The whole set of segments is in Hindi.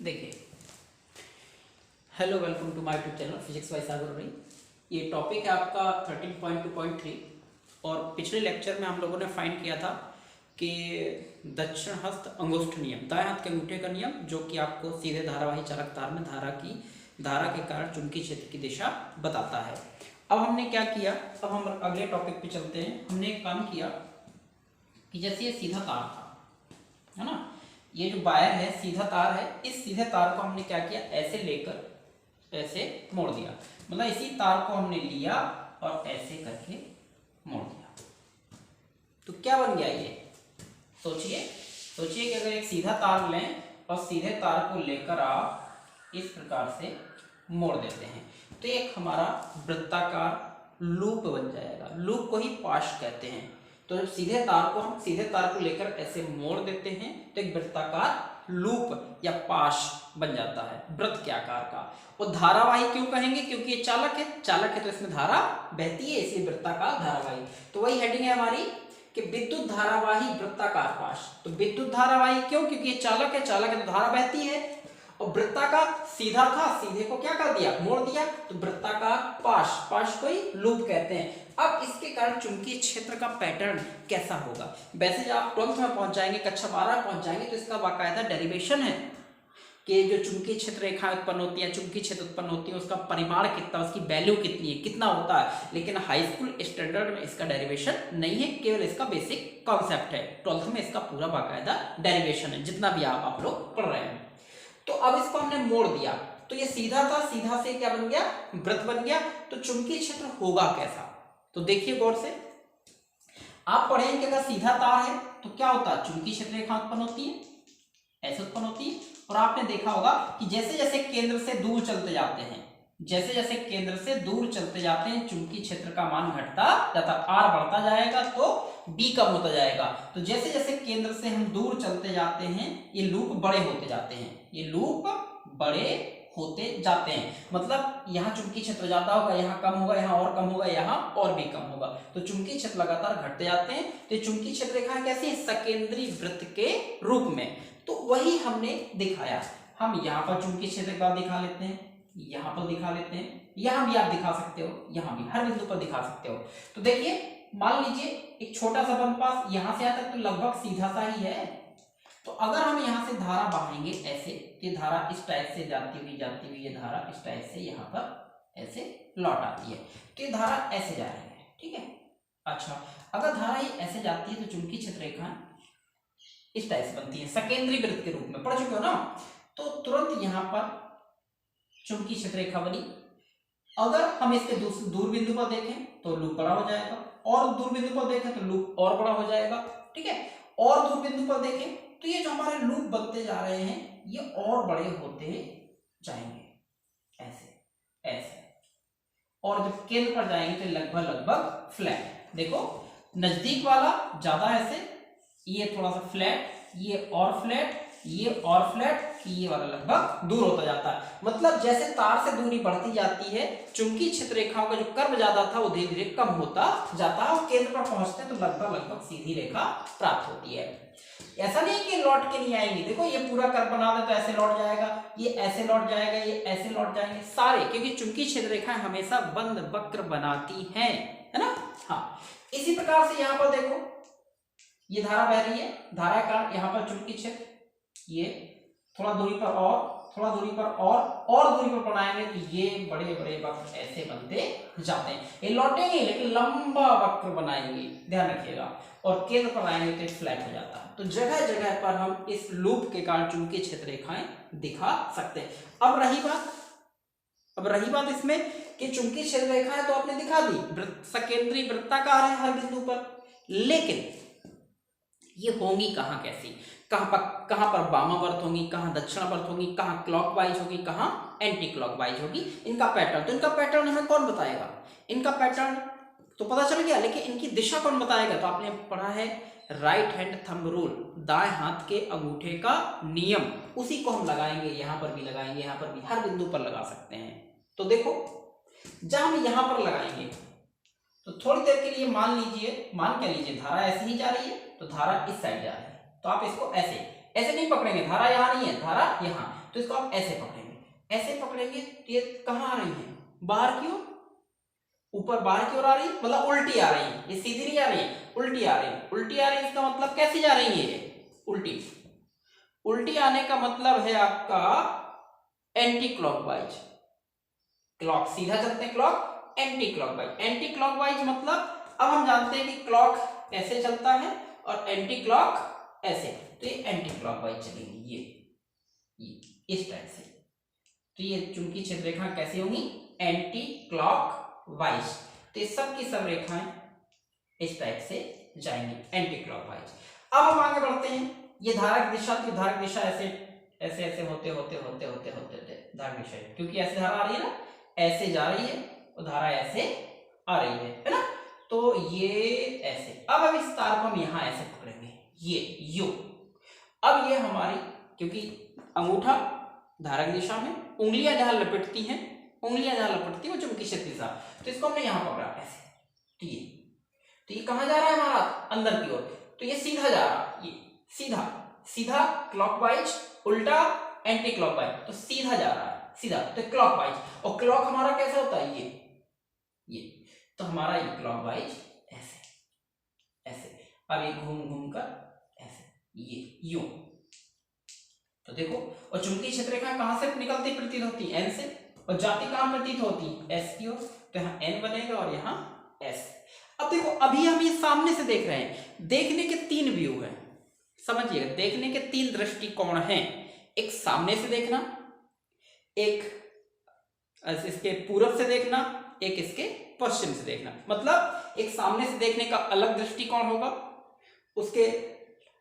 देखिए, hello, welcome to my YouTube channel physics by Sagar रही। ये टॉपिक है आपका 13.2.3 और पिछले लेक्चर में हम लोगों ने फाइंड किया था कि दक्षिण हस्त अंगुष्ठ नियम, दाएं हाथ के अंगूठे का नियम, जो कि आपको सीधे धारावाही चालक तार में धारा के कारण चुंबकीय क्षेत्र की दिशा बताता है। अब हमने क्या किया, अब हम अगले टॉपिक पे चलते हैं। हमने एक काम किया कि जैसे ये सीधा तार था, है ना, ये जो वायर है सीधा तार है, इस सीधे तार को हमने क्या किया, ऐसे लेकर ऐसे मोड़ दिया। मतलब इसी तार को हमने लिया और ऐसे करके मोड़ दिया, तो क्या बन गया ये? सोचिए कि अगर एक सीधा तार लें और सीधे तार को लेकर आप इस प्रकार से मोड़ देते हैं तो एक हमारा वृत्ताकार लूप बन जाएगा। लूप को ही पाश कहते हैं। तो जब सीधे तार को लेकर ऐसे मोड़ देते हैं तो एक वृत्ताकार लूप या पाश बन जाता है, वृत्त के आकार का। और धारावाही क्यों कहेंगे? क्योंकि ये चालक है तो इसमें धारा बहती है, इसलिए वृत्ताकार धारावाही। तो वही हेडिंग है हमारी कि विद्युत धारावाही वृत्ताकार पाश। तो विद्युत धारावाही क्यों? क्योंकि ये चालक है तो धारा बहती है, और वृत्ताकार सीधा था, सीधे को क्या कर दिया, मोड़ दिया, तो वृत्ताकार पाश को ही लूप कहते हैं। अब इसके कारण चुंबकीय क्षेत्र का पैटर्न कैसा होगा? वैसे जब आप 12th में पहुंच जाएंगे, कक्षा 12 में पहुंच जाएंगे, तो इसका बाकायदा डेरिवेशन है कि जो चुंबकीय क्षेत्र रेखा उत्पन्न होती है, चुंबकीय क्षेत्र उत्पन्न होती है, उसका परिमाण कितना, उसकी वैल्यू कितनी है, कितना होता है। लेकिन हाई स्कूल स्टैंडर्ड में इसका डेरिवेशन नहीं है, केवल इसका बेसिक कॉन्सेप्ट है। 12th में इसका पूरा बाकायदा डेरिवेशन है, जितना भी आप लोग पढ़ रहे हैं। तो अब इसको हमने मोड़ दिया, तो ये सीधा था, सीधा से क्या बन गया, वृत्त बन गया। तो चुंबकीय क्षेत्र होगा कैसा? तो देखिए गौर से, आप पढ़ेंगे कि अगर सीधा तार है तो क्या होता है, चुंबकीय क्षेत्र रेखा उत्पन्न होती है, ऐसे उत्पन्न होती है। और आपने देखा होगा कि जैसे जैसे केंद्र से दूर चलते जाते हैं, चुंबकीय क्षेत्र का मान घटता जाता, आर बढ़ता जाएगा तो बी कम होता जाएगा। तो जैसे जैसे केंद्र से हम दूर चलते जाते हैं, ये लूप बड़े होते जाते हैं, मतलब यहाँ चुंबकीय क्षेत्र ज्यादा होगा, यहाँ कम होगा, यहाँ और कम होगा, यहाँ और भी कम होगा। तो चुंबकीय क्षेत्र लगातार घटते जाते हैं। तो चुंबकीय क्षेत्र रेखा कैसी है, सकेंद्री वृत्त के रूप में। तो वही हमने दिखाया। हम यहाँ पर चुंबकीय क्षेत्र का दिखा लेते हैं, यहाँ पर दिखा लेते हैं, यहाँ भी आप दिखा सकते हो, यहाँ भी, हर बिंदु पर दिखा सकते हो। तो देखिए, मान लीजिए एक छोटा सा बंद पास यहाँ से यहाँ तक तो लगभग सीधा सा ही है। तो अगर हम यहाँ से धारा बहाएंगे ऐसे, ये धारा इस टाइप से जाती हुई ये धारा इस टाइप से यहाँ पर ऐसे लौट आती है, तो ये धारा ऐसे जा रही है, ठीक है। अच्छा, अगर धारा ये ऐसे जाती है तो चुंबकीय क्षेत्र रेखा इस टाइप से बनती है, सकेंद्री वृत्त के रूप में, पढ़ चुके हो ना। तो तुरंत यहाँ पर चुंबकीय क्षेत्र रेखा बनी। अगर हम इसके दूर बिंदु पर देखें तो लूप बड़ा हो जाएगा, और दूर बिंदु पर देखें तो लूप और बड़ा हो जाएगा, ठीक है। और दूर बिंदु पर देखें तो ये जो हमारे लूप बनते जा रहे हैं ये और बड़े होते जाएंगे, ऐसे। और जब केंद्र पर जाएंगे तो लगभग फ्लैट। देखो, नजदीक वाला ज्यादा ऐसे, ये थोड़ा सा फ्लैट, ये और फ्लैट, ये और फ्लैट, ये वाला लगभग दूर होता जाता है। मतलब जैसे तार से दूरी बढ़ती जाती है, चुंबकीय क्षेत्र रेखाओं का जो कर्व ज्यादा था वो धीरे धीरे कम होता जाता है, और केंद्र पर पहुंचते तो लगभग सीधी रेखा प्राप्त होती है। ऐसा नहीं कि लौट के नहीं आएंगे। देखो, ये पूरा कर्व बना दे तो ऐसे लौट जाएगा, ये ऐसे लौट जाएगा, ये ऐसे लौट जाएंगे सारे, क्योंकि चुंबकीय क्षेत्र रेखाएं हमेशा बंद वक्र बनाती हैं, है ना। हाँ, इसी प्रकार से यहाँ पर देखो, ये धारा बह रही है, धारा का यहाँ पर चुंबकीय क्षेत्र, ये थोड़ा दूरी पर और दूरी पर बनाएंगे तो ये बड़े वक्र ऐसे बनते जाते हैं। ये लौटेंगे लेकिन लंबा वक्र बनाएंगे, ध्यान रखिएगा, और केंद्र पर आएंगे तो फ्लैट हो जाता है। तो जगह जगह पर हम इस लूप के कारण चुंबकीय क्षेत्र रेखाएं दिखा सकते हैं। अब रही बात इसमें कि चुंबकीय क्षेत्र रेखाएं तो आपने दिखा दी, सकेंद्री वृत्ताकार है हर बिंदु पर, लेकिन ये होंगी कहाँ, कैसी, कहाँ पर वामावर्त होंगी, कहाँ दक्षिणावर्त होंगी, कहाँ क्लॉकवाइज होगी, कहाँ एंटी क्लॉकवाइज होगी, इनका पैटर्न हमें कौन बताएगा? इनका पैटर्न तो पता चल गया, लेकिन इनकी दिशा कौन बताएगा? तो आपने पढ़ा है राइट हैंड थंब रूल, दाएं हाथ के अंगूठे का नियम, उसी को हम लगाएंगे, यहाँ पर भी लगाएंगे, यहाँ पर भी, हर बिंदु पर लगा सकते हैं। तो देखो, जब हम यहाँ पर लगाएंगे तो थोड़ी देर के लिए मान क्या लीजिए धारा ऐसे ही जा रही है, तो धारा इस साइड जा रही है, तो आप इसको ऐसे नहीं पकड़ेंगे, धारा यहाँ नहीं है, धारा यहाँ। तो इसको आप ऐसे पकड़ेंगे, ऐसे पकड़ेंगे तो ये कहाँ आ रही है, बाहर की ओर, ऊपर बाहर की ओर आ रही है, मतलब उल्टी आ रही है, ये सीधी नहीं आ रही है, उल्टी आ रही है। उल्टी आ रही है इसका मतलब कैसी जा रही है, उल्टी। उल्टी आने का मतलब है आपका एंटी क्लॉकवाइज। क्लॉक सीधा चलते हैं, clock anti clockwise. Anti clockwise मतलब अब हम जानते हैं कि क्लॉक ऐसे चलता है और एंटी क्लॉक ऐसे, तो ये एंटी क्लॉकवाइज चलेंगी, ये इस टाइप से। तो ये चुंबकीय क्षेत्र रेखा कैसी होंगी, एंटी क्लॉकवाइज। तो ये सब की सब रेखाएं इस टाइप से जाएंगी, एंटी क्लॉकवाइज। अब हम आगे बढ़ते हैं, ये धारक दिशा थी, धारक दिशा ऐसे ऐसे ऐसे होते होते होते होते होते होते धारक दिशा, क्योंकि ऐसे धारा आ रही है ना, ऐसे जा रही है और धारा ऐसे आ रही है ना, तो ये ऐसे। अब इस तार को हम यहाँ ऐसे पकड़ेंगे, ये यू। अब ये हमारी, क्योंकि अंगूठा धारक दिशा में, उंगलियां जहां लपेटती हैं, उंगलियां जहां लपेटती हैं वो चुंबकीय क्षेत्र दिशा, तो इसको हमने यहां पकड़ा ऐसे, तो ये कहां जा रहा है हमारा, अंदर की ओर। तो ये सीधा जा रहा, ये सीधा सीधा क्लॉकवाइज, उल्टा एंटी क्लॉकवाइज, तो सीधा जा रहा है, सीधा, तो क्लॉकवाइज। और क्लॉक हमारा कैसा होता है, ये तो हमारा ये क्लॉकवाइज ऐसे ऐसे। अब ये घूम घूम कर ऐसे, ये यूं। तो देखो, और चुंबकीय क्षेत्र रेखा कहां से निकलती प्रतीत होती है, एन से, और जाती कहां प्रतीत होती है, एस की ओर। तो यहाँ एन बनेगा और यहाँ एस। अब देखो, अभी हम ये सामने से देख रहे हैं, देखने के तीन व्यू हैं, समझिएगा, देखने के तीन दृष्टिकोण हैं। एक सामने से देखना, एक इसके पूरब से देखना, एक इसके पश्चिम से देखना। मतलब एक सामने से देखने का अलग दृष्टिकोण होगा, उसके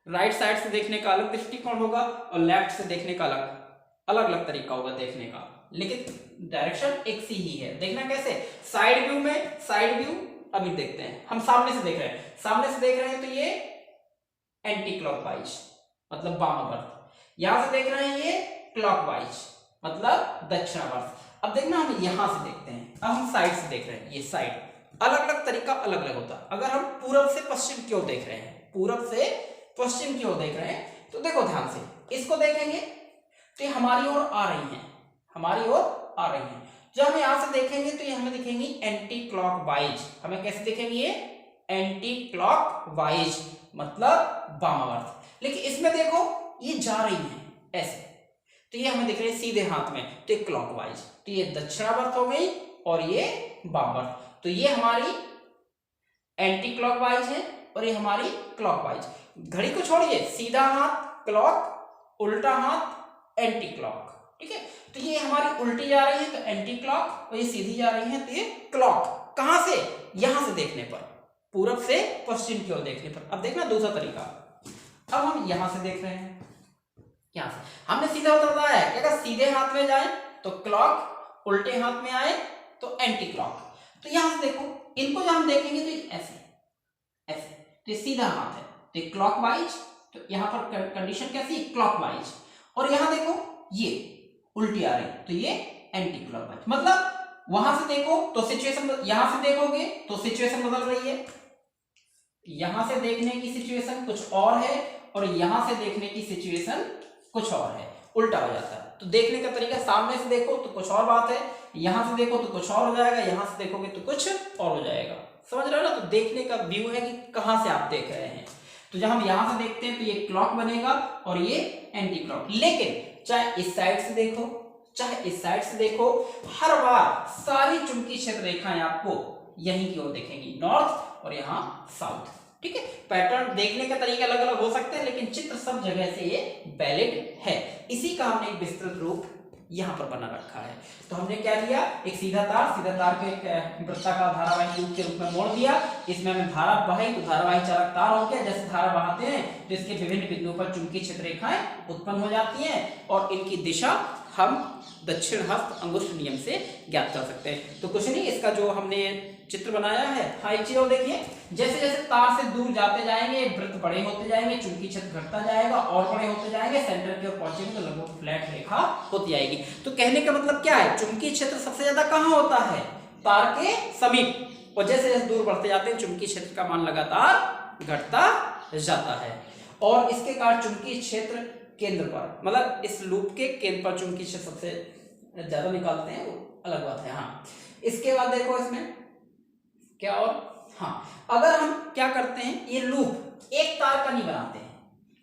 राइट साइड से देखने का अलग दृष्टिकोण होगा, और लेफ्ट से देखने का अलग अलग तरीका होगा देखने का, लेकिन डायरेक्शन एक सी ही है। देखना कैसे, साइड व्यू में, साइड व्यू अभी देखते हैं, हम सामने से देख रहे हैं, सामने से देख रहे हैं तो ये एंटी क्लॉकवाइज मतलब वामावर्त, यहां से देख रहे हैं ये क्लॉकवाइज मतलब दक्षिणावर्त। अब देखना हम यहां से देखते हैं, अब हम साइड से देख रहे हैं, ये साइड, अलग अलग तरीका अलग अलग होता है। अगर हम पूरब से पश्चिम की ओर देख रहे हैं, पूरब से पश्चिम की ओर देख रहे हैं, तो देखो ध्यान से, इसको देखेंगे तो ये हमारी ओर आ रही हैं, हमारी ओर आ रही हैं। जब हम यहां से देखेंगे तो ये हमें दिखेंगी एंटी क्लॉकवाइज। हमें कैसे दिखेंगी, ये एंटी क्लॉकवाइज मतलब वामावर्त। लेकिन इसमें देखो ये जा रही है ऐसे, तो ये हमें दिख रही है सीधे हाथ में, तो ये क्लॉकवाइज, तो ये दक्षिणावर्त हो गई और ये वामावर्त। तो ये हमारी एंटी क्लॉकवाइज है और ये हमारी क्लॉकवाइज। घड़ी को छोड़िए, सीधा हाथ क्लॉक, उल्टा हाथ एंटी क्लॉक, ठीक है। तो ये हमारी उल्टी जा रही है तो एंटी क्लॉक, और ये सीधी जा रही है तो ये क्लॉक। कहां से, यहां से देखने पर, पूरब से पश्चिम की ओर देखने पर। अब देखना दूसरा तरीका, अब हम यहां से देख रहे हैं, यहां से हमने सीधा बताया है कि अगर सीधे हाथ में जाए तो क्लॉक, उल्टे हाथ में आए तो एंटी क्लॉक। तो यहां से देखो, इनको जब हम देखेंगे तो ऐसे ऐसे, तो ये सीधा हाथ है तो ये क्लॉकवाइज, तो यहां पर कंडीशन कैसी, क्लॉकवाइज। और यहां देखो ये उल्टी आ रही तो ये एंटी क्लॉकवाइज। मतलब वहां से देखो तो सिचुएशन, यहां से देखोगे तो सिचुएशन बदल रही है, यहां से देखने की सिचुएशन कुछ और है और यहां से देखने की सिचुएशन कुछ और है, उल्टा हो जाता है। तो देखने का तरीका, सामने से देखो तो कुछ और बात है, यहां से देखो तो कुछ और हो जाएगा, यहां से देखोगे तो कुछ और हो जाएगा, समझ रहे हो ना। तो देखने का व्यू है कि कहां से आप देख रहे हैं। तो जब हम यहां से देखते हैं तो ये क्लॉक बनेगा और ये एंटी क्लॉक। लेकिन चाहे इस साइड से देखो चाहे इस साइड से देखो, हर बार सारी चुंबकीय क्षेत्र रेखाएं आपको यहीं की ओर दिखेंगी, नॉर्थ और यहाँ साउथ, ठीक है। पैटर्न देखने का तरीका अलग अलग हो सकते हैं, लेकिन चित्र सब जगह से ये वैलिड है। इसी का हमने एक विस्तृत रूप यहाँ पर बना रखा है। तो हमने क्या किया, एक सीधा तार को एक वृत्ताकार धारावाही लूप के रूप में मोड़ दिया, इसमें हमें धारा बहाई तो धारावाही चालक तार हो गया। जैसे धारा बहाते हैं तो इसके विभिन्न बिंदुओं पर चुंबकीय क्षेत्र रेखाएं उत्पन्न हो जाती हैं और इनकी दिशा हम दक्षिण हस्त अंगुष्ठ नियम से ज्ञात कर सकते हैं। तो कुछ नहीं, इसका जो हमने चित्र बनाया है, हाँ एक चीज और देखिए, जैसे जैसे तार से दूर जाते जाएंगे वृत्त बड़े होते जाएंगे, चुंबकीय क्षेत्र घटता जाएगा और बड़े होते जाएंगे, सेंटर की ओर पहुंचेंगे तो लगभग फ्लैट रेखा होती जाएगी। तो कहने का मतलब क्या है, चुंबकीय क्षेत्र सबसे ज्यादा कहाँ होता है, तार के समीप, और जैसे जैसे दूर बढ़ते जाते हैं चुंबकीय क्षेत्र का मान लगातार घटता जाता है। और इसके कारण चुंबकीय क्षेत्र केंद्र पर, मतलब इस लूप के केंद्र पर चुंबकीय क्षेत्र सबसे ज्यादा निकालते हैं, वो अलग बात है। हाँ, इसके बाद देखो इसमें क्या और, हाँ अगर हम क्या करते हैं, ये लूप एक तार का नहीं बनाते हैं,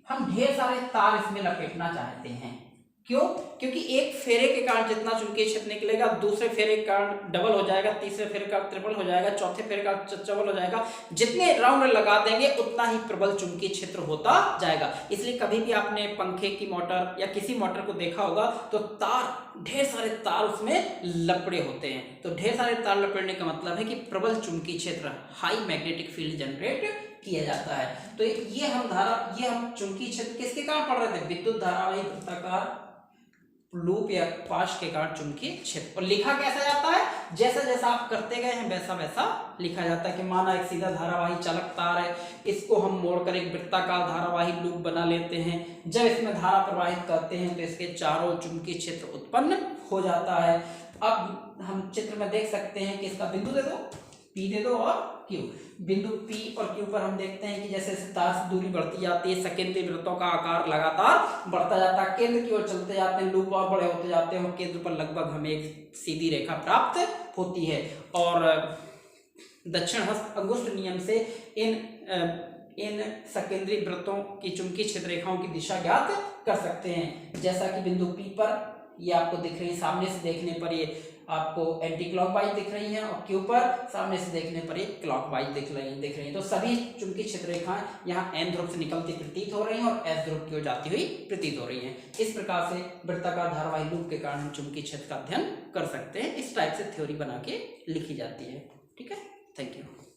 हम ढेर सारे तार इसमें लपेटना चाहते हैं। क्यों? क्योंकि एक फेरे के कारण जितना चुंबकीय क्षेत्र निकलेगा, दूसरे फेरे के कारण डबल हो जाएगा, तीसरे फेरे का ट्रिपल हो जाएगा, चौथे फेरे का चौबल हो जाएगा। जितने राउंड लगा देंगे उतना ही प्रबल चुंबकीय क्षेत्र होता जाएगा। इसलिए कभी भी आपने पंखे की मोटर या किसी मोटर को देखा होगा तो तार, ढेर सारे तार उसमें लपड़े होते हैं। तो ढेर सारे तार लपड़ने का मतलब है कि प्रबल चुंबकीय क्षेत्र, हाई मैग्नेटिक फील्ड जनरेट किया जाता है। तो ये हम चुंबकीय क्षेत्र किसके कारण पढ़ रहे थे, विद्युत धारावाही वृत्ताकार लूप या पाश के कारण चुंबकीय क्षेत्र। और लिखा कैसा जाता है, जैसा जैसा आप करते गए हैं वैसा वैसा लिखा जाता है। कि माना एक सीधा धारावाही चालक तार है, इसको हम मोड़कर एक वृत्ताकार धारावाही लूप बना लेते हैं। जब इसमें धारा प्रवाहित करते हैं तो इसके चारों चुंबकीय क्षेत्र उत्पन्न हो जाता है। अब हम चित्र में देख सकते हैं कि इसका बिंदु दे दो, P दे दो और Q। बिंदु P और Q पर हम देखते हैं कि जैसे तार से दूरी बढ़ती जाती है, सकेंद्रीय वृत्तों का आकार लगातार बढ़ता जाता है, केंद्र की ओर चलते जाते हैं, लूप और बड़े होते जाते हैं और केंद्र पर लगभग हमें एक सीधी रेखा प्राप्त होती है। और दक्षिण हस्त अंगुष्ठ नियम से इन सकेंद्रीय वृत्तों की चुंबकीय क्षेत्र रेखाओं की दिशा ज्ञात कर सकते हैं। जैसा कि बिंदु P पर ये आपको दिख रही है, सामने से देखने पर ये आपको एंटी क्लॉकवाइज दिख रही हैं, और Q पर सामने से देखने पर ये क्लॉकवाइज दिख रही हैं। तो सभी चुंबकीय क्षेत्र रेखाएं यहाँ N ध्रुव से निकलती प्रतीत हो रही हैं और S ध्रुव की ओर जाती हुई प्रतीत हो रही हैं। इस प्रकार से वृत्ताकार धारावाही लूप के कारण हम चुंबकीय क्षेत्र का अध्ययन कर सकते हैं। इस टाइप से थ्योरी बना के लिखी जाती है। ठीक है, थैंक यू।